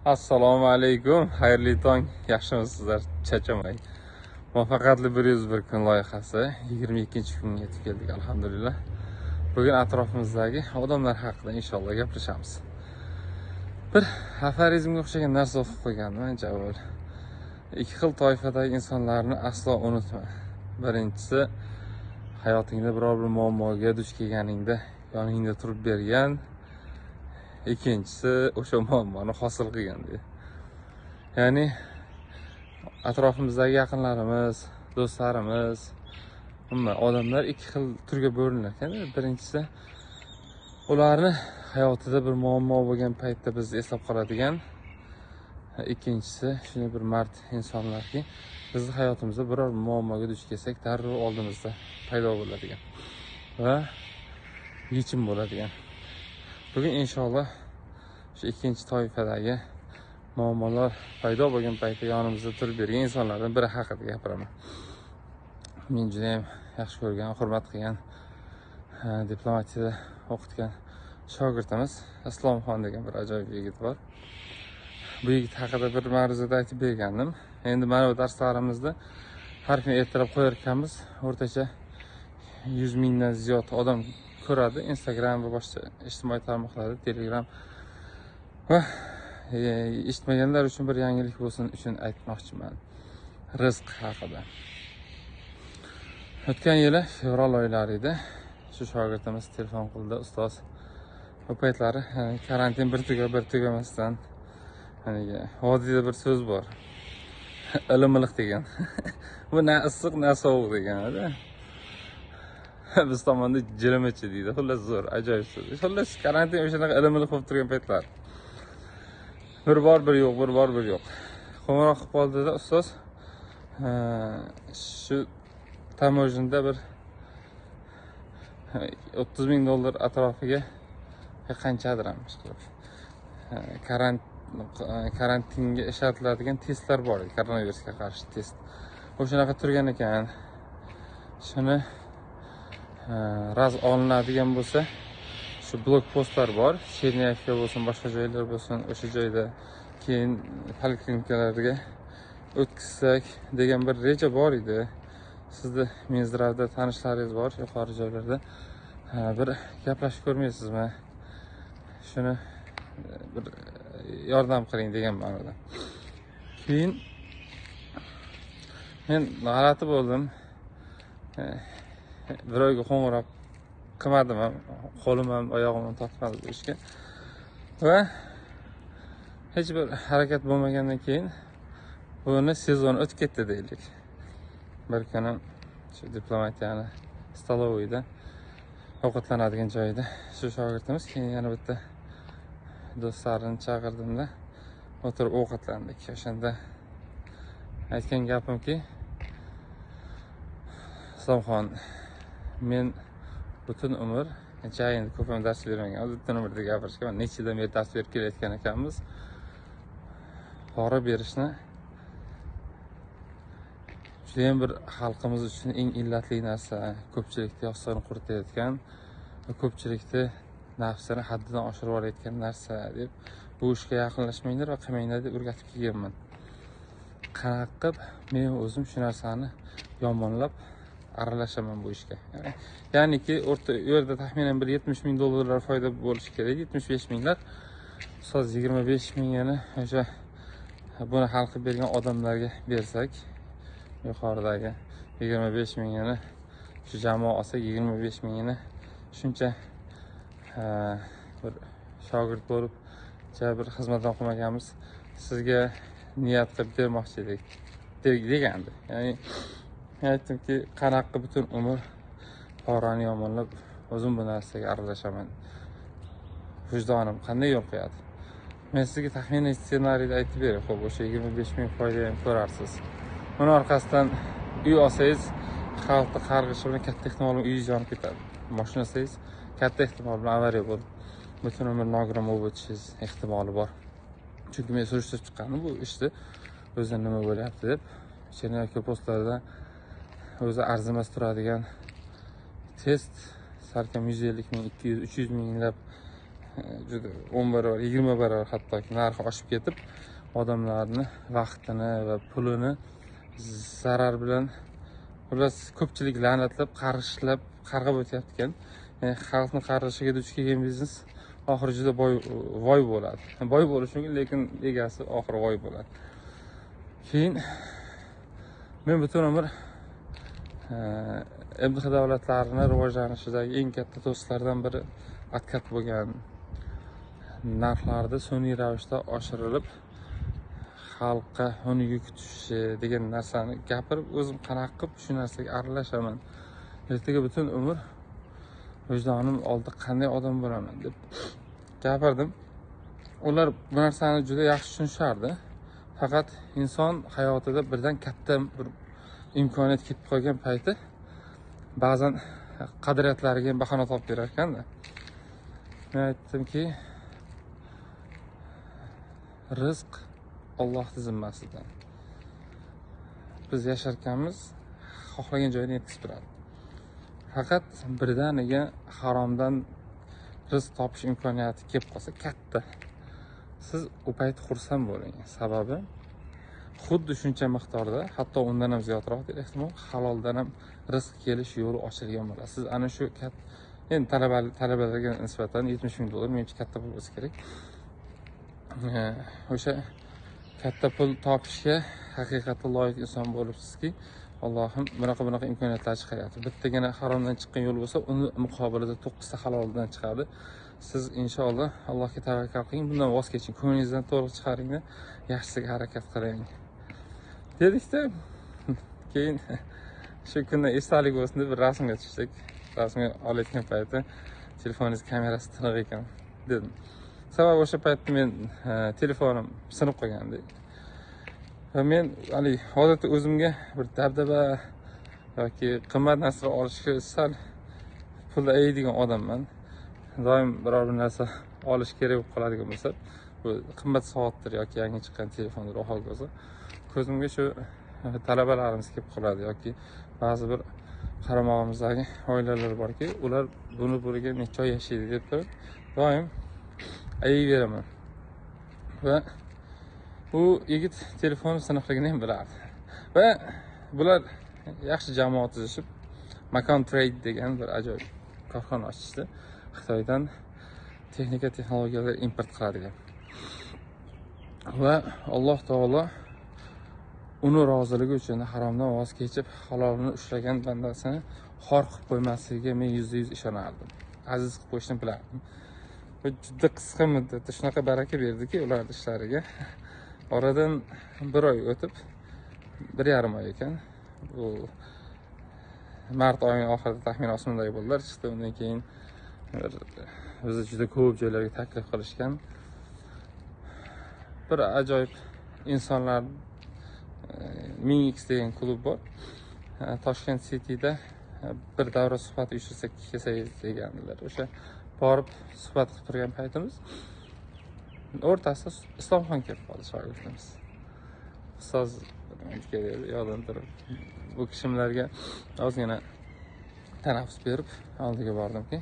Assalomu alaykum. Xayrli tong. Yaxshimisizlar? Charchamang. Muvaffaqiyatli 101 kun loyihasi 22-kunga yetib keldik, alhamdulillah. Bugun atrofimizdagi odamlar haqida inshaalloh gaplashamiz. Bir aforizmga o'xshagan narsa o'qib qo'yganman ancha avval. Ikki xil toifadagi insonlarni aslo unutma. Birinchisi, hayotingda biror bir muammoga duch kelganingda yoningda turib bergan. Ikkinchisi, o'sha muammoni hosil qilgan deydi. Ya'ni atrofimizdagi yaqinlarimiz, do'stlarimiz, umuman odamlar ikki xil turga bo'linar ekan. Birinchisi, ularni hayotida bir muammo bo'lgan paytda bizni eslab qoladigan. Ikkinchisi, shunday bir mard insonlarki, bizni hayotimizda biror muammoga duch kelsak, darrov oldimizda paydo bo'ladigan va yechim bo'ladigan. Bugun inshaalloh shu ikkinchi toifadagi muammolar paydo bo'lgan paytda yonimizda turib bergan insonlardan biri haqida gapiraman. Men juda ham yaxshi ko'rgan, hurmat qilgan, diplomatiyada o'qitgan shogirdimiz Islomxon degan bir ajoyib yigit bor. Bu yigit haqida bir ma'ruzada aytib bergandim. Endi mana bu darslarimizda har kuni ertalab qo'yar ekanmiz. O'rtacha 100 mingdan ziyod odam ko'radi. Instagram va boshqa ijtimoiy tarmoqlarda, Telegram va eshitmaganlar uchun bir yangilik bo'lsin uchun aytmoqchiman. Rizq haqida. O'tgan yili fevral oylari edi. Shu shogirdimiz telefon qildi, ustoz. Bu paytlari karantin bir tugamasdan vodiyda bir so'z bor. Ilimiliq degan. Bu na issiq, na sovuq degan-da. Biz tomonda jilimichi deydi. Xullas zo'r, ajoyib so'z. Xullas karantin o'shanaqa ilimiliq bo'lib turgan paytlar. Bir bor bir yo'q, bir bor bir yo'q. Qo'ng'iroq qilib qoldida ustoz shu tamojinda bir $30,000 atrofiga qanchadiramish qilib karantinga ishlatiladigan testlar bor edi, koronavirusga qarshi test. O'shanaqa turgan ekan. Shuni raz olinadigan bo'lsa, shu blok postlar bor, Cherniyevka bo'lsin, boshqa joylar bo'lsin, o'sha joyda keyin poliklinikalarga o'tkazsak degan bir reja bor edi. Sizni Minzdravda tanishlaringiz bor, yuqori joylarda. Bir gaplashib ko'rmaysizmi? Shuni bir yordam qiling degan ma'noda. Keyin men g'alati bo'ldim. Birovga qo'ng'iroq qilmadim ham, qo'lim ham, oyog'im ham tortmadi bu ishga. Va hech bir harakat bo'lmagandan keyin buni sezon o'tib ketdi deylik. Bir kuni shu diplomatiyani stoloviyda ovqatlanadigan joyda shu shogirdimiz keyin yana bitta do'stlarini chaqirdimda o'tirib ovqatlandik. O'shanda aytgan gapimki, Islomxon, men butun umr, endi ko'p ham dars bermagan, butun umrda gapirishga nechidan beri dars berib kelayotgan ekanmiz. Pora berishni juda ham bir xalqimiz uchun eng illatli narsa, ko'pchilikni yostini quritayotgan va ko'pchilikni nafsini haddidan oshirib olayotgan narsa deb bu ishga yaqinlashmanglar va qilmanglar deb o'rgatib kelganman. Qanaqa qilib men o'zim shu narsani yomonlab aralashaman bu ishga. Ya'niki o'rta yerda taxminan bir $70,000 foyda bo'lishi kerak, 75 minglar. Ustoz 25 mingini o'sha buni hal qilib bergan odamlarga bersak, yuqoridagi 25 mingini shu jamoa olsa, 25 mingini shuncha bir shogird bo'lib, bir xizmatdan qilmaganmiz, sizga niyat qilib bermoqchi edik degandi. Ya'ni aytdimki, qanaqa butun umr porani yomonlab o'zim bu narsaga aralashaman. Vijdonim qanday yo'l qo'yadi? Men sizga taxminiy ssenariyda aytib beray. Xo'p, o'sha 25 ming foyda ham ko'rarsiz. Uni orqasidan uy olsangiz, xalqni qarg'ishi bilan katta ehtimol bilan uyingiz yonib ketadi. Mashina olsangiz, katta ehtimol bilan avariya bo'lib, butun umr nogiron bo'lib o'tishingiz ehtimoli bor. Chunki men surishtirib chiqqanim bu ishni o'zi nima bo'lyapti deb. Cherniyevka postlarida o'zi arzimas turadigan test salkam 150 ming, 200, 300 minglab juda 10 barobar, 20 barobar hattoki narxi oshib ketib, odamlarni vaqtini va pulini zarar bilan xullas ko'pchilik la'natlab, qarg'ab o'tyapti ekan. Xalqni qarg'ishiga duch kelgan biznes oxiri juda voy bo'ladi. Boy bo'lishi mumkin, lekin egasi oxiri voy bo'ladi. Keyin men butun umr MDH davlatlarini rivojlanishidagi eng katta to'siqlardan biri atkat bo'lgan narxlarda sun'iy ravishda oshirilib, xalqqa uni yuk tushishi degan narsani gapirib, o'zim qanaqa qilib shu narsaga aralashaman, ertaga butun umr vijdonim oldida qanday odam bo'laman deb gapirdim. Ular bu narsani juda yaxshi tushunishardi. Faqat inson hayotida birdan katta bir imkoniyat ketib qolgan payti ba'zan qadriyatlariga bahona topib berar ekanda. Men aytdimki, rizq Allohning zimmasidan. Biz yasharkanmiz, xohlagan joyga yetkazib beradi. Faqat birdaniga haromdan rizq topish imkoniyati kelib qolsa katta, siz u payt xursand bo'ling. Sababi xuddi shuncha miqdorda, hatto undan ham ziyodroq ehtimol haloldan ham rizq kelish yo'li ochilgan bo'ladi. Siz ana shu endi talabalarga nisbatan $70 ming menimcha katta pul bo'lsa kerak. O'sha katta pul topishga haqiqatda loyiq inson bo'libsizki, Allohim bunaqa imkoniyatlar chiqaryapti. Bittagina haromdan chiqqan yo'l bo'lsa, uni muqobilida 9 ta haloldan chiqadi. Siz inshaalloh Allohga tavakkal qiling, bundan voz keching, ko'nglingizdan to'liq chiqaring-da, yaxshisiga harakat qiling. Dedikda, keyin shu kunda esdalik bo'lsin deb bir rasmga tushdik. Rasmga olayotgan paytda telefoningiz kamerasi tiniq ekan dedim. Sababi o'sha paytda men telefonim sinib qolgandi. Va men odatda o'zimga bir dabdaba yoki qimmat narsalar olishga sal pul aydigan odamman. Doim biror bir narsa olish kerak bo'lib qoladigan bo'lsa, bu qimmat soatdir yoki yangi chiqqan telefondir hol bo'lsa, ko'zimga shu talabalarimiz kelib qoladi yoki ba'zi bir qaramog'imizdagi oilalar borki, ular buni bo'liga necha oy yashaydi deb turib, doim ayiveraman. Va bu yigit telefon siniqligini ham bilardi. Va bular yaxshi jamoa tuzishib, Makon Trade degan bir ajoyib korxona ochishdi. Xitoydan texnika texnologiyalar import qiladigan. Va Alloh taolo uni roziligi uchun haromdan voz kechib, halolni ushlagan bandasini xor qilib qo'ymasligiga men %100 ishonardim. Aziz qilib qo'yishni bilardim. Va juda qisqa muddatda shunaqa baraka berdiki ular ishlariga. Oradan 1 oy o'tib, 1,5 oy ekan. Bu mart oyining oxirida taxminan osmondagi bo'ldilar chiqdi. Undan keyin bizni juda ko'p joylarga taklif qilishgan. Bir ajoyib insonlar Mingx degan klub bor. Toshkent City'da bir davra suhbat uyushtirsak kelsangiz degandilar. O'sha borib suhbat qilib turgan paytimiz o'rtasida Islomxon kelib qoldi, shogirdimiz. Ustoz keldi, yoddan turib bu kishimlarga ozgina tanaffus berib oldiga bordimki,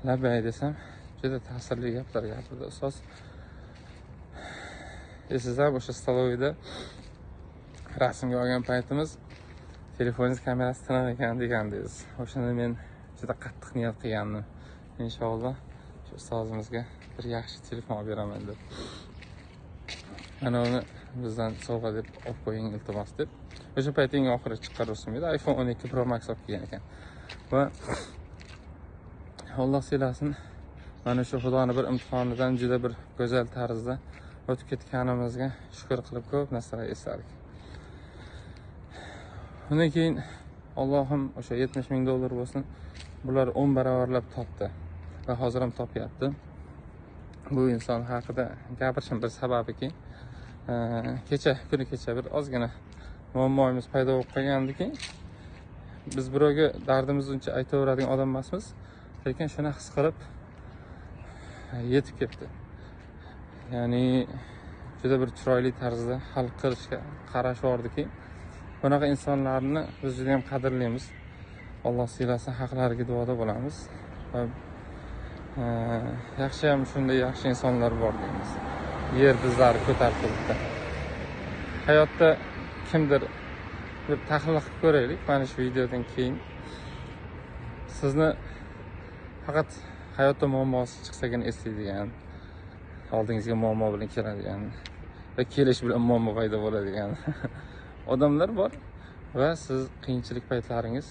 labbay desam, juda ta'sirli gaplar gapirdi ustoz. Esingizda o'sha stolovida rasmga olgan paytimiz telefoningiz kamerasi tiniq ekan degandingiz. O'shanda men juda qattiq niyat qilgandim. Inshaalloh shu ustozimizga bir yaxshi telefon olib beraman deb. Mana uni bizdan sovg'a deb olib qo'ying iltimos deb. O'sha payt eng oxiri chiqqan rusum edi. iPhone 12 Pro Max olib kelgan ekan. Va Alloh siylasin, mana shu Xudoning bir imtihonidan juda bir go'zal tarzda o'tib ketganimizga shukr qilib ko'p narsalar esladik. Undan keyin Allohim o'sha $70 ming bo'lsin, bular 10 barobarlab topdi va hozir ham topyapti. Bu inson haqida gapirishim bir sababiki, kuni kecha bir ozgina muammoimiz paydo bo'lib qolgandiki, biz birovga dardimizni uncha aytaveradigan odam emasmiz, lekin shuni his qilib yetib ketdi. Ya'ni juda bir chiroyli tarzda hal qilishga qarash bordiki, bunaqa insonlarni biz juda ham qadrlaymiz. Alloh siylasin, haqlariga duoda bo'lamiz. Va Yaxshiyam shunday yaxshi insonlar bor deymiz. Yer bizlari ko'tarib turibdi. Hayotda kimdir bir tahlil qilib ko'raylik mana shu videodan keyin. Sizni faqat hayotda muammosi chiqsagina eslaydigan, oldingizga muammo bilan keladigan va kelish bilan muammo paydo bo'ladigan odamlar bor va siz qiyinchilik paytlaringiz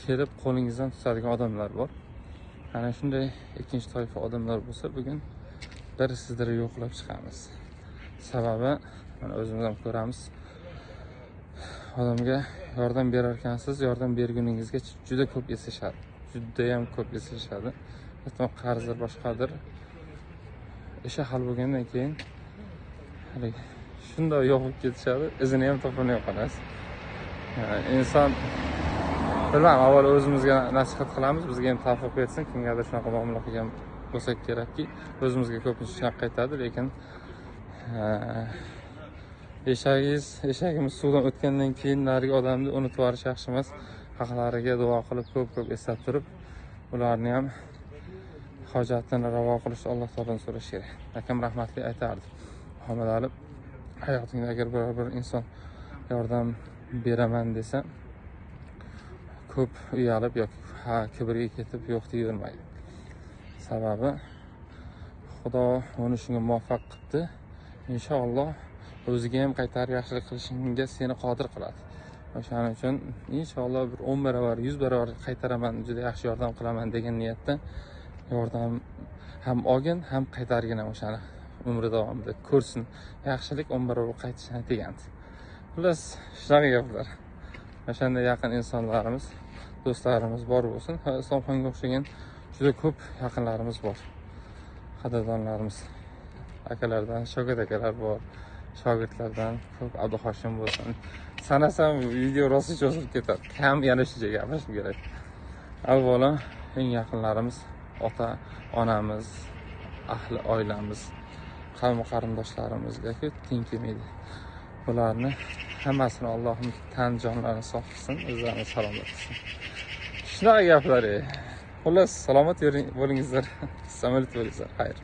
kelib qo'lingizdan tutadigan odamlar bor. Ana shunday ikkinchi toifa odamlar bo'lsa, bugun bir sizlarni yo'qlab chiqamiz. Sababi mana o'zimiz ham ko'ramiz. Odamga yordam berarkansiz, yordam berguningizga juda ko'p esishadi. Juda ham ko'p esishadi. Hatto qarzlar boshqadir. Ishi hal bo'lgandan keyin shunday yo'qib ketishadi, izini ham topolmay qolasiz. Inson bilmam, avval o'zimizga nasihat qilamiz, bizga ham tavfiq bersin, kimgadir shunaqa muomala qilgan bo'lsak kerakki, o'zimizga ko'pincha shunaqa qaytadi, lekin eshagimiz suvdan o'tgandan keyin narigi odamni unutib yuborish yaxshi emas. Haqlariga duo qilib, ko'p eslatib turib, ularni ham hojatini ravo qilishni Alloh taolodan so'rash kerak. Akam rahmatli aytardi. Muhammad Ali, hayotingda agar biror bir inson yordam beraman desa, ko'p uyalib yoki kibrga ketib yo'q deyavermaydi. Sababi Xudo uni shunga muvaffaq qildi. Inshaalloh o'ziga ham qaytarib yaxshilik qilishingga seni qodir qiladi. O'shaning uchun inshaalloh bir 10 barobar, 100 barobar qaytaraman, juda yaxshi yordam qilaman degan niyatda yordam ham olgin, ham qaytargin o'shani umri davomida ko'rsin. Yaxshilik 10 barobar qaytishini degandi. Xullas, shunaqa gaplar. O'shanda yaqin insonlarimiz, do'stlarimiz bor bo'lsin. Islomxonga o'xshagan juda ko'p yaqinlarimiz bor. Qadrdonlarimiz, akalardan, shogird akalar bor. Shogirdlardan ko'p Abduhoshim bo'lsin. Sanasam video rosa cho'zilib ketadi. Ham yana shuncha gapirishim kerak. Avvalo eng yaqinlarimiz, ota, onamiz, ahli oilamiz, qavm qarindoshlarimizga teng kelmaydi. Bularni hammasini Allohim tan jonlarini sog' qilsin, o'zlarini salomat qilsin. Shunaqa gaplar. Xullas, salomat bo'lingizlar. Samolyot bo'lingizlar. Xayr.